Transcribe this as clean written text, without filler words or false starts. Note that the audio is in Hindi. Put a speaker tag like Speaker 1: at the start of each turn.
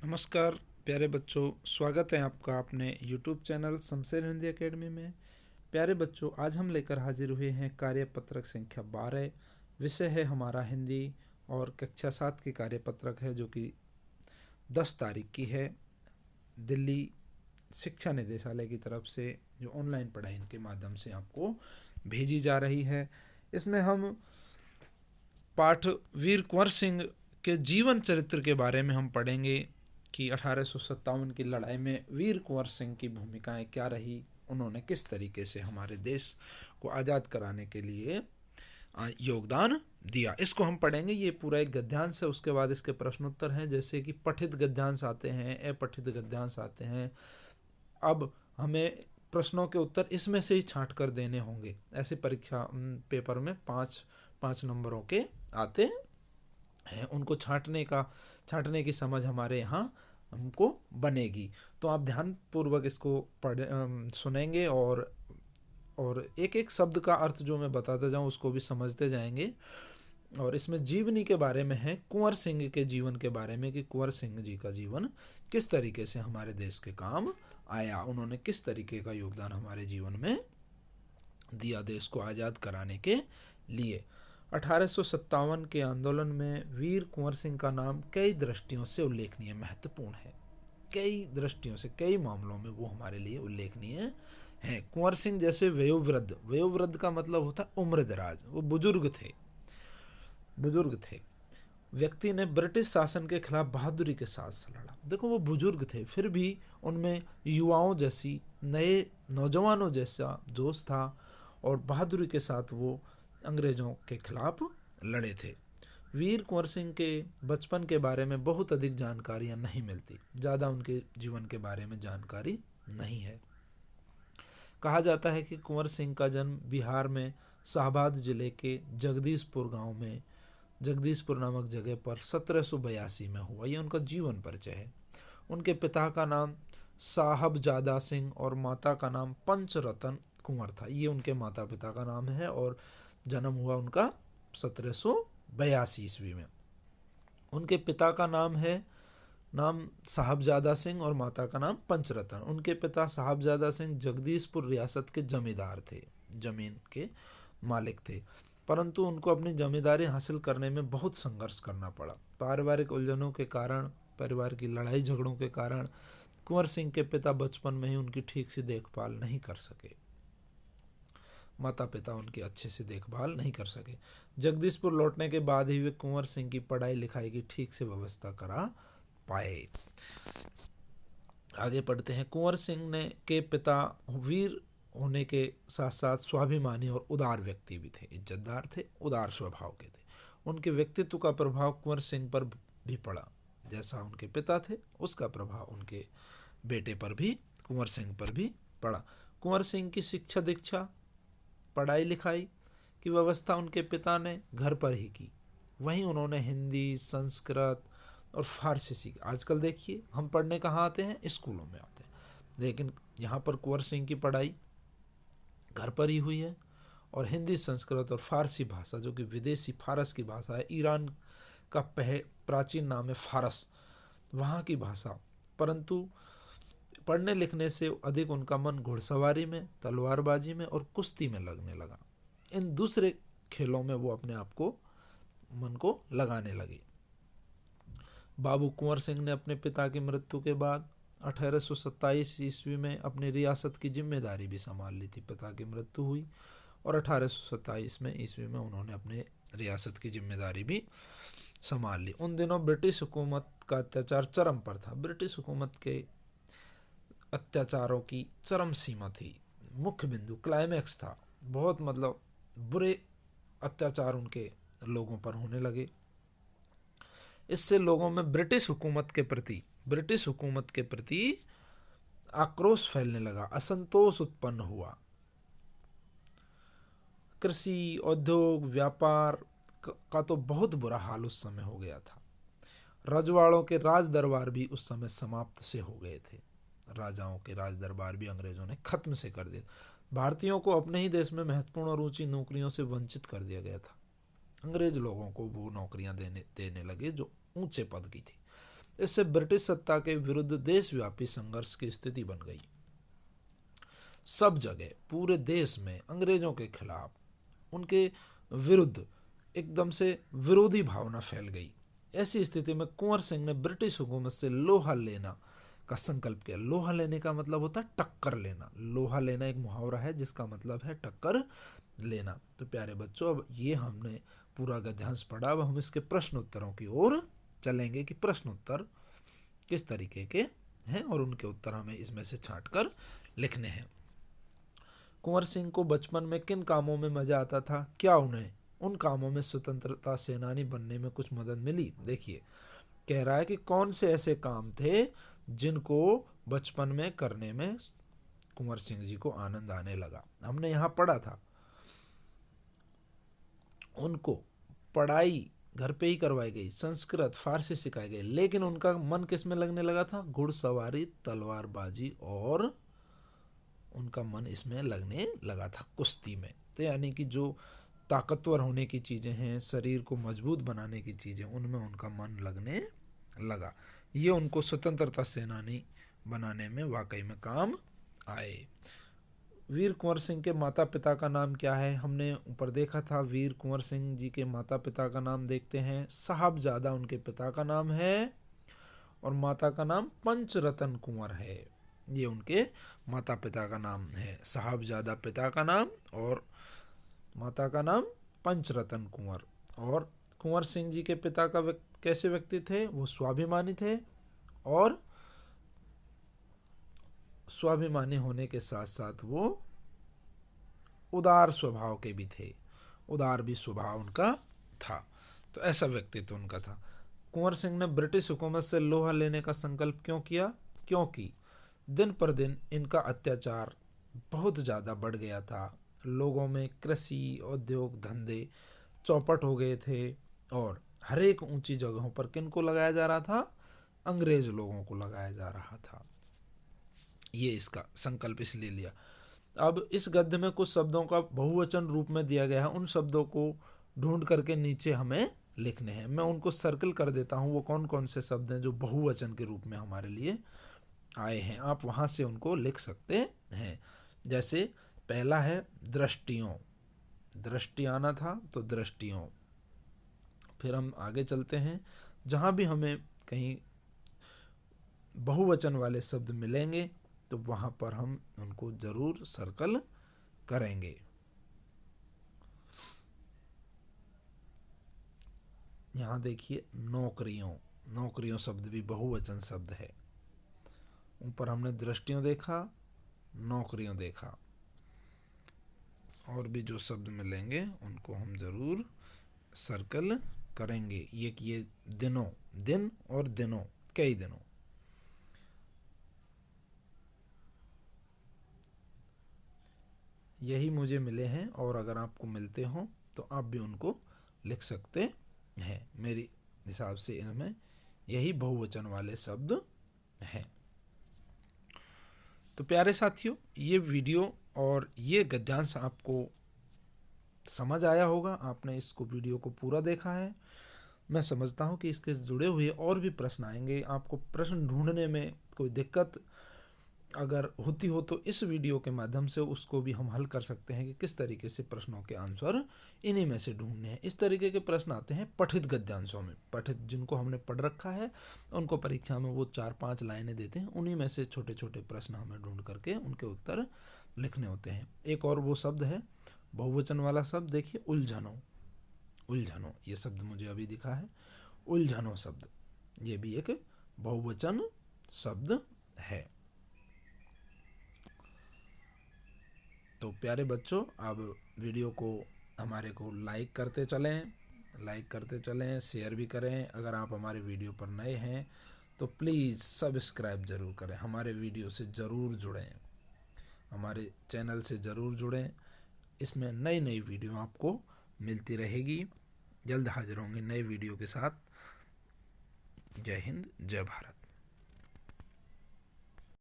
Speaker 1: नमस्कार प्यारे बच्चों, स्वागत है आपका अपने YouTube channel Shamsher Hindi academy में। प्यारे बच्चों, आज हम लेकर हाजिर हुए हैं कार्यपत्रक संख्या 12। विषय है हमारा हिंदी और कक्षा 7 की कार्यपत्रक है जो कि 10 तारीख की है। दिल्ली शिक्षा निदेशालय की तरफ से जो ऑनलाइन पढ़ाई के माध्यम से आपको भेजी जा रही है। इसमें हम पाठ वीर कुंवर सिंह के जीवन चरित्र के बारे में हम पढ़ेंगे कि 1857 की लड़ाई में वीर कुंवर सिंह की भूमिकाएं क्या रही, उन्होंने किस तरीके से हमारे देश को आज़ाद कराने के लिए योगदान दिया। इसको हम पढ़ेंगे। ये पूरा एक गद्यांश है, उसके बाद इसके प्रश्नोत्तर हैं, जैसे कि पठित गद्यांश आते हैं, अपठित गद्यांश आते हैं। अब हमें प्रश्नों के उत्तर इसमें से ही छांट कर देने होंगे। ऐसे परीक्षा पेपर में पाँच नंबरों के आते हैं, उनको छांटने की समझ हमारे यहाँ हमको बनेगी। तो आप ध्यानपूर्वक इसको सुनेंगे और एक एक शब्द का अर्थ जो मैं बताता जाऊँ उसको भी समझते जाएंगे। और इसमें जीवनी के बारे में है, कुंवर सिंह के जीवन के बारे में कि कुंवर सिंह जी का जीवन किस तरीके से हमारे देश के काम आया, उन्होंने किस तरीके का योगदान हमारे जीवन में दिया देश को आज़ाद कराने के लिए। 1857 के आंदोलन में वीर कुंवर सिंह का नाम कई दृष्टियों से उल्लेखनीय महत्वपूर्ण है। कई दृष्टियों से, कई मामलों में वो हमारे लिए उल्लेखनीय हैं। कुंवर सिंह जैसे वयोवृद्ध का मतलब होता है उम्रदराज, वो बुजुर्ग थे। व्यक्ति ने ब्रिटिश शासन के खिलाफ बहादुरी के साथ लड़ा। देखो, वो बुजुर्ग थे, फिर भी उनमें युवाओं जैसी, नए नौजवानों जैसा जोश था और बहादुरी के साथ वो अंग्रेजों के खिलाफ लड़े थे। वीर कुंवर सिंह के बचपन के बारे में बहुत अधिक जानकारियां नहीं मिलती, ज़्यादा उनके जीवन के बारे में जानकारी नहीं है। कहा जाता है कि कुंवर सिंह का जन्म बिहार में शाहबाद जिले के जगदीशपुर गांव में, जगदीशपुर नामक जगह पर 1782 में हुआ। यह उनका जीवन परिचय है। उनके पिता का नाम साहबजादा सिंह और माता का नाम पंचरतन कुंवर था। ये उनके माता पिता का नाम है और जन्म हुआ उनका 1782 ईस्वी में। उनके पिता का नाम साहबजादा सिंह और माता का नाम पंचरतन। उनके पिता साहबजादा सिंह जगदीशपुर रियासत के जमींदार थे, जमीन के मालिक थे, परंतु उनको अपनी जमींदारी हासिल करने में बहुत संघर्ष करना पड़ा। पारिवारिक उलझनों के कारण, परिवार की लड़ाई झगड़ों के कारण कुंवर सिंह के पिता बचपन में ही उनकी ठीक से देखभाल नहीं कर सके। माता पिता उनकी अच्छे से देखभाल नहीं कर सके। जगदीशपुर लौटने के बाद ही वे कुंवर सिंह की पढ़ाई लिखाई की ठीक से व्यवस्था करा पाए। आगे पढ़ते हैं। कुंवर सिंह के पिता वीर होने के साथ साथ स्वाभिमानी और उदार व्यक्ति भी थे, इज्जतदार थे, उदार स्वभाव के थे। उनके व्यक्तित्व का प्रभाव कुंवर सिंह पर भी पड़ा। जैसा उनके पिता थे उसका प्रभाव उनके बेटे पर भी, कुंवर सिंह पर भी पड़ा। कुंवर सिंह की शिक्षा दीक्षा, पढ़ाई लिखाई की व्यवस्था उनके पिता ने घर पर ही की। वहीं उन्होंने हिंदी, संस्कृत और फारसी सीखी। आजकल देखिए हम पढ़ने कहाँ आते हैं, स्कूलों में आते हैं, लेकिन यहाँ पर कुंवर सिंह की पढ़ाई घर पर ही हुई है। और हिंदी, संस्कृत और फारसी भाषा, जो कि विदेशी फारस की भाषा है, ईरान का प्राचीन नाम है फारस, वहाँ की भाषा। परंतु पढ़ने लिखने से अधिक उनका मन घुड़सवारी में, तलवारबाजी में और कुश्ती में लगने लगा। इन दूसरे खेलों में वो अपने आप को, मन को लगाने लगे। बाबू कुंवर सिंह ने अपने पिता की मृत्यु के बाद 1827 ईस्वी में अपनी रियासत की जिम्मेदारी भी संभाल ली थी। पिता की मृत्यु हुई और 1827 में ईस्वी में उन्होंने अपने रियासत की जिम्मेदारी भी संभाल ली। उन दिनों ब्रिटिश हुकूमत का अत्याचार चरम पर था। ब्रिटिश हुकूमत के अत्याचारों की चरम सीमा थी, मुख्य बिंदु, क्लाइमैक्स था। बहुत बुरे अत्याचार उनके लोगों पर होने लगे। इससे लोगों में ब्रिटिश हुकूमत के प्रति आक्रोश फैलने लगा, असंतोष उत्पन्न हुआ। कृषि, उद्योग, व्यापार का तो बहुत बुरा हाल उस समय हो गया था। रजवाड़ों के राज दरबार भी उस समय समाप्त से हो गए थे। राजाओं के राज दरबार भी अंग्रेजों ने खत्म से कर दिए। भारतीयों को अपने ही देश में महत्वपूर्ण और ऊंची नौकरियों से वंचित कर दिया गया था। अंग्रेज लोगों को वो नौकरियां देने लगे जो ऊंचे पद की थी। इससे ब्रिटिश सत्ता के विरुद्ध देशव्यापी संघर्ष की स्थिति बन गई। सब जगह पूरे देश में अंग्रेजों के खिलाफ, उनके विरुद्ध एकदम से विरोधी भावना फैल गई। ऐसी स्थिति में कुंवर सिंह ने ब्रिटिश हुकूमत से लोहा लेना का संकल्प किया। लोहा लेने का मतलब होता है टक्कर लेना। लोहा लेना एक मुहावरा है जिसका मतलब है टक्कर लेना। तो प्यारे बच्चों, अब ये हमने पूरा गद्यांश पढ़ा। अब हम इसके प्रश्न उत्तरों की ओर चलेंगे कि प्रश्न उत्तर किस तरीके के हैं और उनके उत्तर हमें इसमें से छांट कर लिखने हैं। कुंवर सिंह को बचपन में किन कामों में मजा आता था? क्या उन्हें उन कामों में स्वतंत्रता सेनानी बनने में कुछ मदद मिली? देखिए, कह रहा है कि कौन से ऐसे काम थे जिनको बचपन में करने में कुंवर सिंह जी को आनंद आने लगा। हमने यहाँ पढ़ा था, उनको पढ़ाई घर पे ही करवाई गई, संस्कृत फारसी सिखाई गई, लेकिन उनका मन किस में लगने लगा था? घुड़सवारी, तलवारबाजी, और उनका मन इसमें लगने लगा था कुश्ती में। तो यानी कि जो ताकतवर होने की चीज़ें हैं, शरीर को मजबूत बनाने की चीज़ें, उनमें उनका मन लगने लगा। ये उनको स्वतंत्रता सेनानी बनाने में वाकई में काम आए। वीर कुंवर सिंह के माता पिता का नाम क्या है? हमने ऊपर देखा था। वीर कुंवर सिंह जी के माता पिता का नाम देखते हैं। साहबजादा उनके पिता का नाम है और माता का नाम पंचरतन कुंवर है। ये उनके माता पिता का नाम है। साहबजादा पिता का नाम और माता का नाम पंचरतन कुंवर। और कुंवर सिंह जी के पिता का कैसे व्यक्ति थे? वो स्वाभिमानी थे और स्वाभिमानी होने के साथ साथ वो उदार स्वभाव के भी थे। उदार भी स्वभाव उनका था। तो ऐसा व्यक्तित्व उनका था। कुंवर सिंह ने ब्रिटिश हुकूमत से लोहा लेने का संकल्प क्यों किया? क्योंकि दिन पर दिन इनका अत्याचार बहुत ज़्यादा बढ़ गया था। लोगों में कृषि, उद्योग, धंधे चौपट हो गए थे और हर एक ऊंची जगहों पर किन को लगाया जा रहा था? अंग्रेज लोगों को लगाया जा रहा था। ये इसका संकल्प इसलिए लिया। अब इस गद्य में कुछ शब्दों का बहुवचन रूप में दिया गया है। उन शब्दों को ढूंढ करके नीचे हमें लिखने हैं। मैं उनको सर्कल कर देता हूँ, वो कौन कौन से शब्द हैं जो बहुवचन के रूप में हमारे लिए आए हैं। आप वहाँ से उनको लिख सकते हैं। जैसे पहला है दृष्टियों। दृष्टि आना था तो दृष्टियों। फिर हम आगे चलते हैं। जहाँ भी हमें कहीं बहुवचन वाले शब्द मिलेंगे तो वहाँ पर हम उनको जरूर सर्कल करेंगे। यहाँ देखिए नौकरियों। नौकरियों शब्द भी बहुवचन शब्द है। ऊपर हमने दृष्टियों देखा, नौकरियों देखा। और भी जो शब्द मिलेंगे उनको हम जरूर सर्कल करेंगे। ये दिनों, दिन और दिनों, कई दिनों। यही मुझे मिले हैं और अगर आपको मिलते हो तो आप भी उनको लिख सकते हैं। मेरे हिसाब से इनमें यही बहुवचन वाले शब्द हैं। तो प्यारे साथियों, ये वीडियो और ये गद्यांश आपको समझ आया होगा। आपने इसको वीडियो को पूरा देखा है। मैं समझता हूँ कि इसके जुड़े हुए और भी प्रश्न आएंगे। आपको प्रश्न ढूंढने में कोई दिक्कत अगर होती हो तो इस वीडियो के माध्यम से उसको भी हम हल कर सकते हैं कि किस तरीके से प्रश्नों के आंसर इन्हीं में से ढूंढने हैं। इस तरीके के प्रश्न आते हैं पठित गद्यांशों में। पठित जिनको हमने पढ़ रखा है उनको परीक्षा में वो 4-5 लाइनें देते हैं, उन्हीं में से छोटे छोटे प्रश्न हमें ढूंढ करके उनके उत्तर लिखने होते हैं। एक और वो शब्द है बहुवचन वाला शब्द, देखिए उलझनों। उलझनों ये शब्द मुझे अभी दिखा है, उलझनों शब्द, ये भी एक बहुवचन शब्द है। तो प्यारे बच्चों, अब वीडियो को हमारे को लाइक करते चलें, शेयर भी करें। अगर आप हमारे वीडियो पर नए हैं तो प्लीज़ सब्सक्राइब ज़रूर करें। हमारे वीडियो से ज़रूर जुड़ें, हमारे चैनल से ज़रूर जुड़ें। इसमें नई नई वीडियो आपको मिलती रहेगी। जल्द हाजिर होंगे नए वीडियो के साथ। जय हिंद, जय भारत।